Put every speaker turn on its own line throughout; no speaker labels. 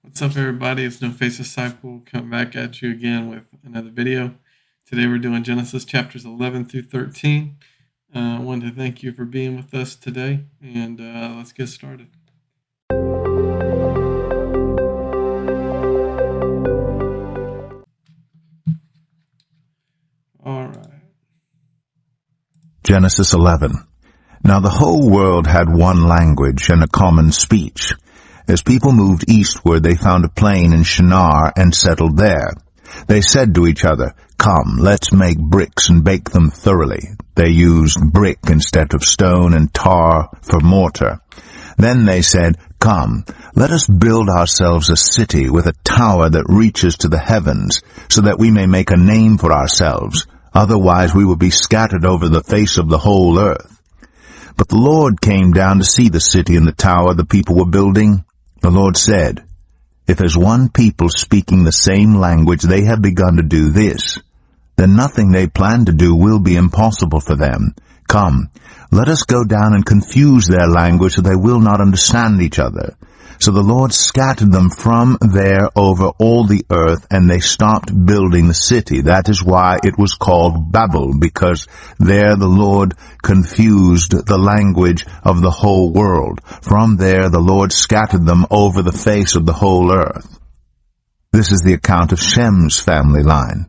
What's up, everybody? It's No Face Disciple coming back at you again with another video. Today we're doing Genesis chapters 11 through 13. I wanted to thank you for being with us today, and let's get started. All right.
Genesis 11. Now the whole world had one language and a common speech. As people moved eastward, they found a plain in Shinar and settled there. They said to each other, "Come, let's make bricks and bake them thoroughly." They used brick instead of stone and tar for mortar. Then they said, "Come, let us build ourselves a city with a tower that reaches to the heavens, so that we may make a name for ourselves. Otherwise we will be scattered over the face of the whole earth." But the Lord came down to see the city and the tower the people were building. The Lord said, "If as one people speaking the same language they have begun to do this, then nothing they plan to do will be impossible for them. Come, let us go down and confuse their language so they will not understand each other." So the Lord scattered them from there over all the earth, and they stopped building the city. That is why it was called Babel, because there the Lord confused the language of the whole world. From there the Lord scattered them over the face of the whole earth. This is the account of Shem's family line.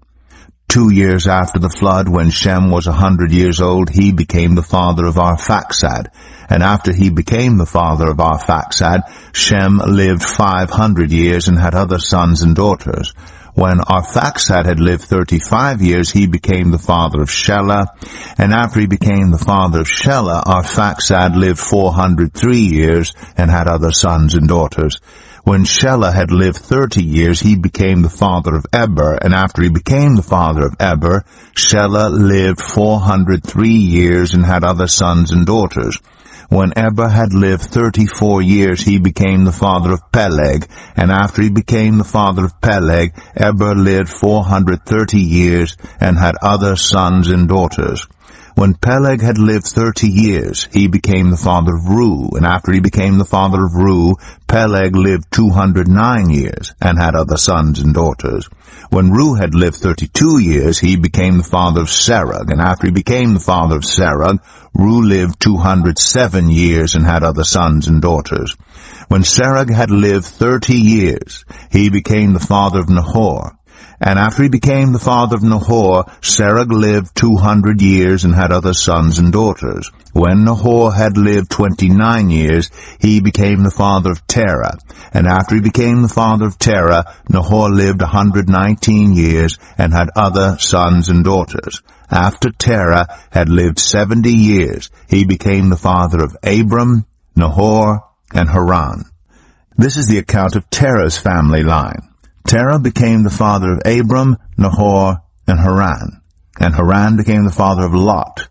2 years after the flood, when Shem was 100 years old, he became the father of Arphaxad. And after he became the father of Arphaxad, Shem lived 500 years and had other sons and daughters. When Arphaxad had lived 35 years, he became the father of Shelah. And after he became the father of Shelah, Arphaxad lived 403 years and had other sons and daughters. When Shelah had lived 30 years, he became the father of Eber, and after he became the father of Eber, Shelah lived 403 years and had other sons and daughters. When Eber had lived 34 years, he became the father of Peleg, and after he became the father of Peleg, Eber lived 430 years and had other sons and daughters. When Peleg had lived 30 years, he became the father of Reu, and after he became the father of Reu, Peleg lived 209 years, and had other sons and daughters. When Reu had lived 32 years, he became the father of Serug, and after he became the father of Serug, Reu lived 207 years, and had other sons and daughters. When Serug had lived 30 years, he became the father of Nahor. And after he became the father of Nahor, Serug lived 200 years and had other sons and daughters. When Nahor had lived 29 years, he became the father of Terah. And after he became the father of Terah, Nahor lived 119 years and had other sons and daughters. After Terah had lived 70 years, he became the father of Abram, Nahor, and Haran. This is the account of Terah's family line. Terah became the father of Abram, Nahor, and Haran became the father of Lot.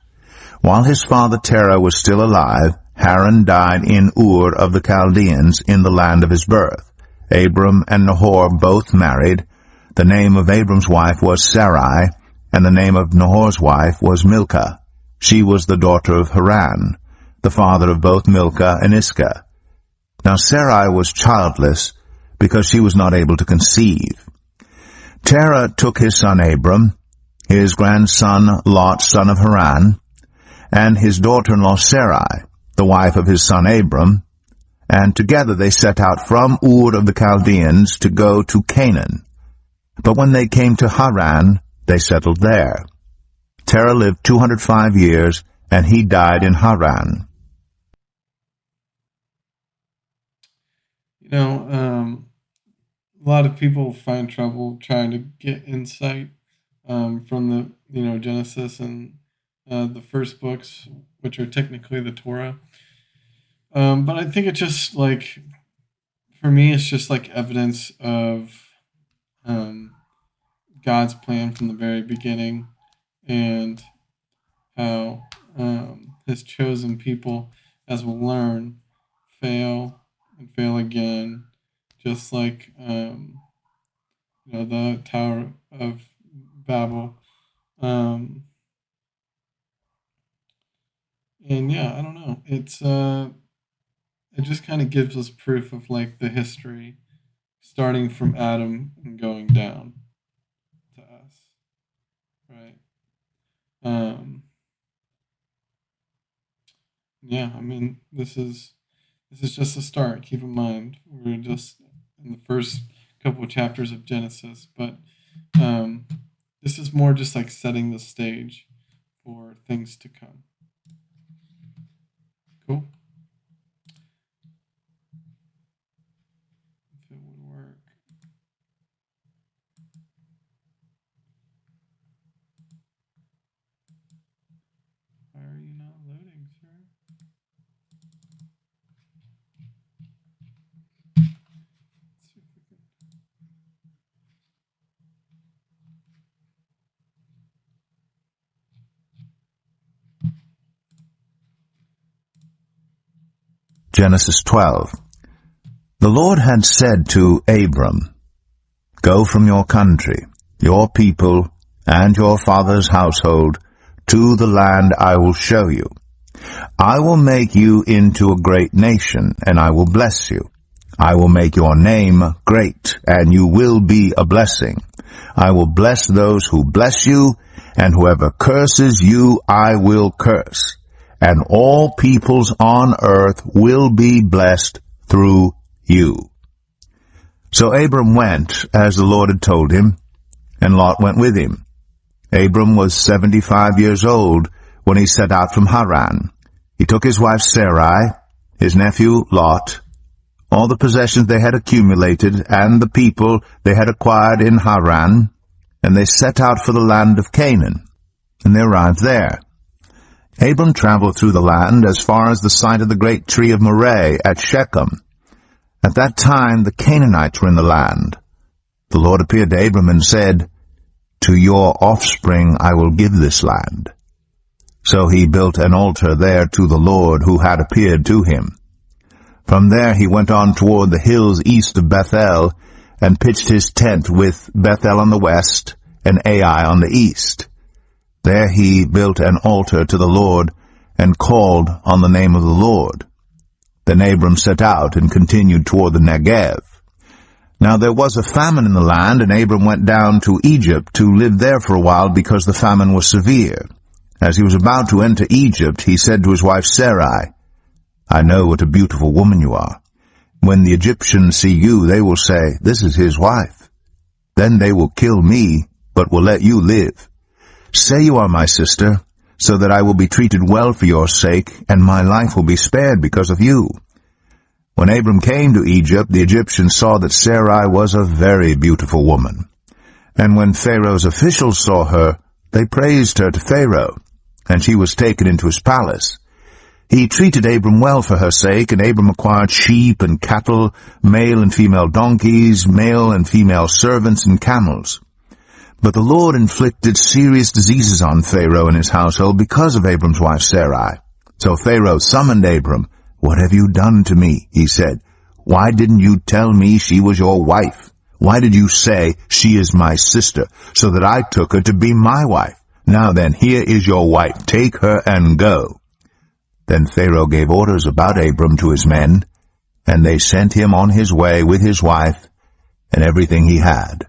While his father Terah was still alive, Haran died in Ur of the Chaldeans in the land of his birth. Abram and Nahor both married. The name of Abram's wife was Sarai, and the name of Nahor's wife was Milcah. She was the daughter of Haran, the father of both Milcah and Iscah. Now Sarai was childless, because she was not able to conceive. Terah took his son Abram, his grandson Lot, son of Haran, and his daughter-in-law Sarai, the wife of his son Abram, and together they set out from Ur of the Chaldeans to go to Canaan. But when they came to Haran, they settled there. Terah lived 205 years, and he died in Haran.
A lot of people find trouble trying to get insight from the Genesis and the first books, which are technically the Torah. But I think it's just like, for me, it's just like evidence of um, God's plan from the very beginning, and how his chosen people, as we'll learn, fail and fail again, just like the Tower of Babel. Um, and yeah, I don't know. It just kind of gives us proof of like the history starting from Adam and going down to us, right? Yeah, I mean, this is just a start. Keep in mind, we're just in the first couple of chapters of Genesis, but um, this is more just like setting the stage for things to come. Cool. If it would work. Why are you not loading, sir? Let's see if we can.
Genesis 12. The Lord had said to Abram, "Go from your country, your people, and your father's household to the land I will show you. I will make you into a great nation, and I will bless you. I will make your name great, and you will be a blessing. I will bless those who bless you, and whoever curses you I will curse. And all peoples on earth will be blessed through you." So Abram went as the Lord had told him, and Lot went with him. Abram was 75 years old when he set out from Haran. He took his wife Sarai, his nephew Lot, all the possessions they had accumulated, and the people they had acquired in Haran, and they set out for the land of Canaan, and they arrived there. Abram traveled through the land as far as the site of the great tree of Moreh at Shechem. At that time the Canaanites were in the land. The Lord appeared to Abram and said, "To your offspring I will give this land." So he built an altar there to the Lord who had appeared to him. From there he went on toward the hills east of Bethel, and pitched his tent with Bethel on the west and Ai on the east. There he built an altar to the Lord, and called on the name of the Lord. Then Abram set out and continued toward the Negev. Now there was a famine in the land, and Abram went down to Egypt to live there for a while, because the famine was severe. As he was about to enter Egypt, he said to his wife Sarai, "I know what a beautiful woman you are. When the Egyptians see you, they will say, 'This is his wife.' Then they will kill me, but will let you live. Say you are my sister, so that I will be treated well for your sake, and my life will be spared because of you." When Abram came to Egypt, the Egyptians saw that Sarai was a very beautiful woman. And when Pharaoh's officials saw her, they praised her to Pharaoh, and she was taken into his palace. He treated Abram well for her sake, and Abram acquired sheep and cattle, male and female donkeys, male and female servants, and camels. But the Lord inflicted serious diseases on Pharaoh and his household because of Abram's wife Sarai. So Pharaoh summoned Abram. "What have you done to me?" he said. "Why didn't you tell me she was your wife? Why did you say, 'She is my sister,' so that I took her to be my wife? Now then, here is your wife. Take her and go." Then Pharaoh gave orders about Abram to his men, and they sent him on his way with his wife and everything he had.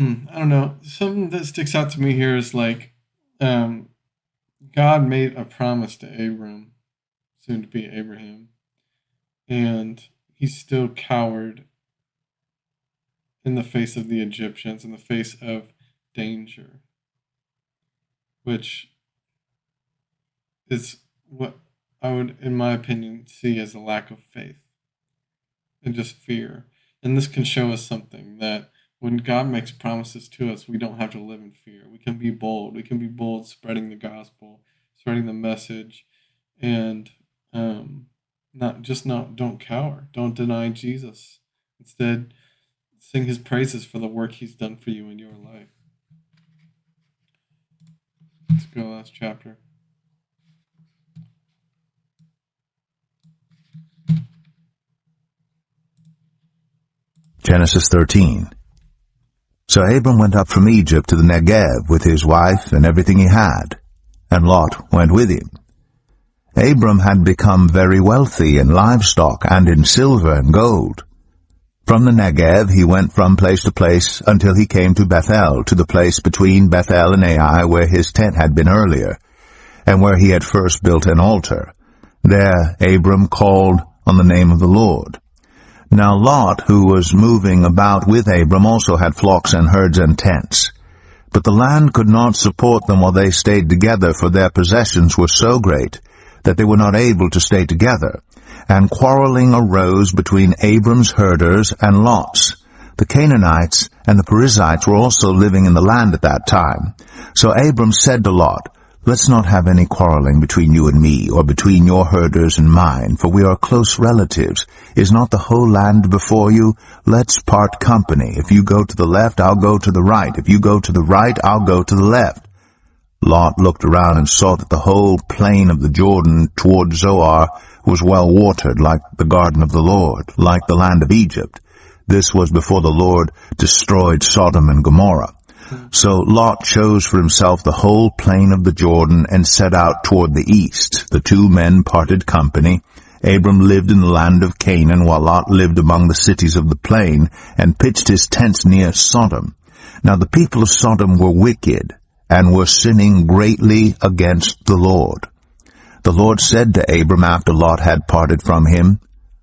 I don't know. Something that sticks out to me here is like, God made a promise to Abram, soon to be Abraham, and he still cowered in the face of the Egyptians, in the face of danger, which is what I would, in my opinion, see as a lack of faith and just fear. And this can show us something, that when God makes promises to us, we don't have to live in fear. We can be bold. We can be bold spreading the gospel, spreading the message, and don't cower. Don't deny Jesus. Instead, sing his praises for the work he's done for you in your life. Let's go last chapter.
Genesis 13. So Abram went up from Egypt to the Negev with his wife and everything he had, and Lot went with him. Abram had become very wealthy in livestock and in silver and gold. From the Negev he went from place to place until he came to Bethel, to the place between Bethel and Ai, where his tent had been earlier, and where he had first built an altar. There Abram called on the name of the Lord. Now Lot, who was moving about with Abram, also had flocks and herds and tents. But the land could not support them while they stayed together, for their possessions were so great that they were not able to stay together. And quarreling arose between Abram's herders and Lot's. The Canaanites and the Perizzites were also living in the land at that time. So Abram said to Lot, "Let's not have any quarreling between you and me, or between your herders and mine, for we are close relatives. Is not the whole land before you? Let's part company. If you go to the left, I'll go to the right. If you go to the right, I'll go to the left." Lot looked around and saw that the whole plain of the Jordan toward Zoar was well watered, like the garden of the Lord, like the land of Egypt. This was before the Lord destroyed Sodom and Gomorrah. So Lot chose for himself the whole plain of the Jordan and set out toward the east. The two men parted company. Abram lived in the land of Canaan, while Lot lived among the cities of the plain, and pitched his tents near Sodom. Now the people of Sodom were wicked, and were sinning greatly against the Lord. The Lord said to Abram after Lot had parted from him,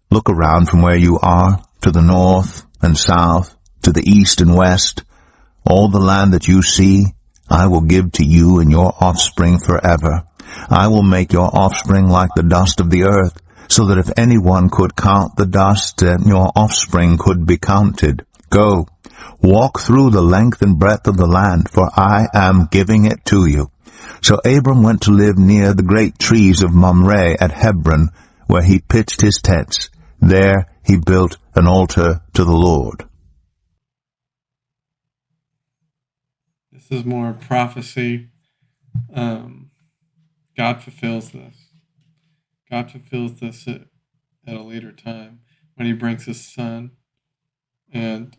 "Look around from where you are, to the north and south, to the east and west. All the land that you see, I will give to you and your offspring forever. I will make your offspring like the dust of the earth, so that if anyone could count the dust, then your offspring could be counted. Go, walk through the length and breadth of the land, for I am giving it to you." So Abram went to live near the great trees of Mamre at Hebron, where he pitched his tents. There he built an altar to the Lord.
This is more prophecy. God fulfills this. God fulfills this at a later time when he brings his son and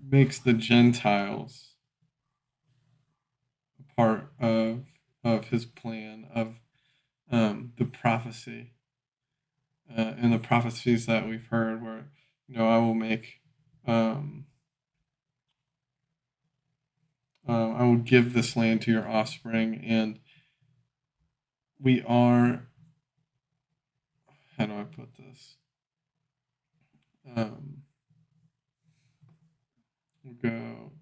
makes the Gentiles a part of his plan, of the prophecy and the prophecies that we've heard, where I will make I will give this land to your offspring. And we are, how do I put this? We'll go.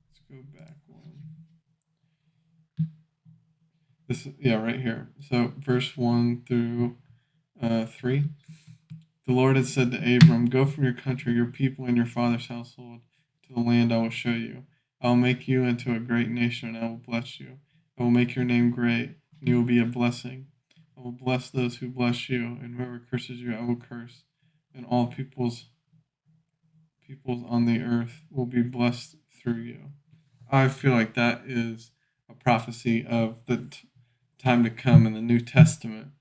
Let's go back one. This, right here. So verse 1 through 3. The Lord had said to Abram, "Go from your country, your people, and your father's household to the land I will show you. I will make you into a great nation, and I will bless you. I will make your name great, and you will be a blessing. I will bless those who bless you, and whoever curses you I will curse. And all peoples on the earth will be blessed through you." I feel like that is a prophecy of the time to come in the New Testament,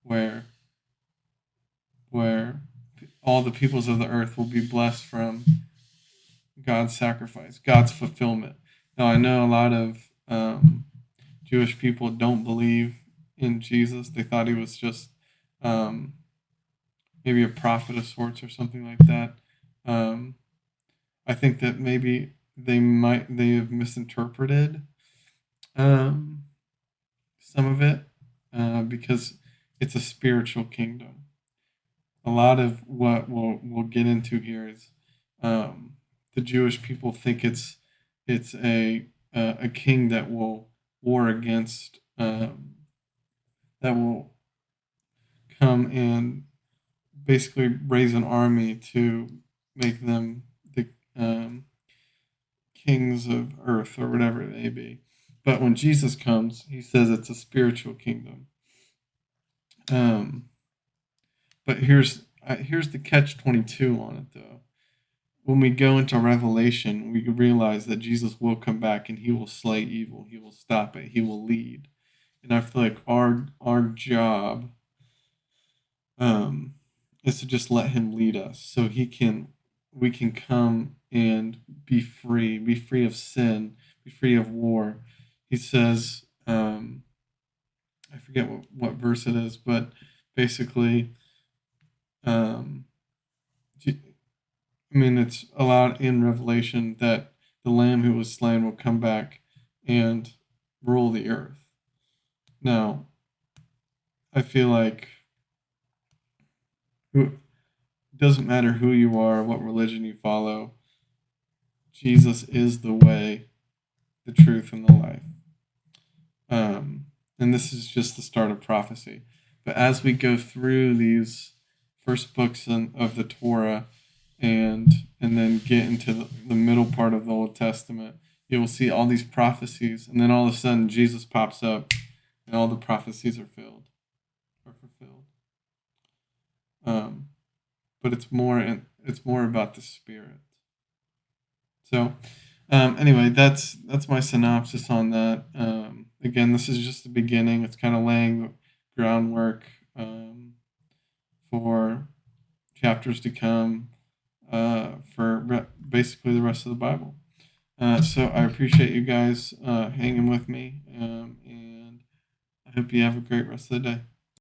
where all the peoples of the earth will be blessed from God's sacrifice, God's fulfillment. Now, I know a lot of Jewish people don't believe in Jesus. They thought he was just maybe a prophet of sorts or something like that. I think that maybe they have misinterpreted some of it because it's a spiritual kingdom. A lot of what we'll get into here is the Jewish people think it's a king that will war against that will come and basically raise an army to make them the kings of earth or whatever it may be. But when Jesus comes, he says it's a spiritual kingdom. But here's the catch-22 on it, though. When we go into Revelation, we realize that Jesus will come back and he will slay evil. He will stop it. He will lead. And I feel like our job is to just let him lead us, so we can come and be free of sin, be free of war. He says, forget what verse it is, but basically, um, it's allowed in Revelation that the Lamb who was slain will come back and rule the earth. Now, I feel like it doesn't matter who you are, what religion you follow, Jesus is the way, the truth, and the life. And this is just the start of prophecy. But as we go through these first books of the Torah and then get into the middle part of the Old Testament, you will see all these prophecies, and then all of a sudden Jesus pops up, and all the prophecies are fulfilled. But it's more about the Spirit. So, anyway, that's my synopsis on that. Again, this is just the beginning. It's kind of laying the groundwork for chapters to come for basically the rest of the Bible. So I appreciate you guys hanging with me, and I hope you have a great rest of the day.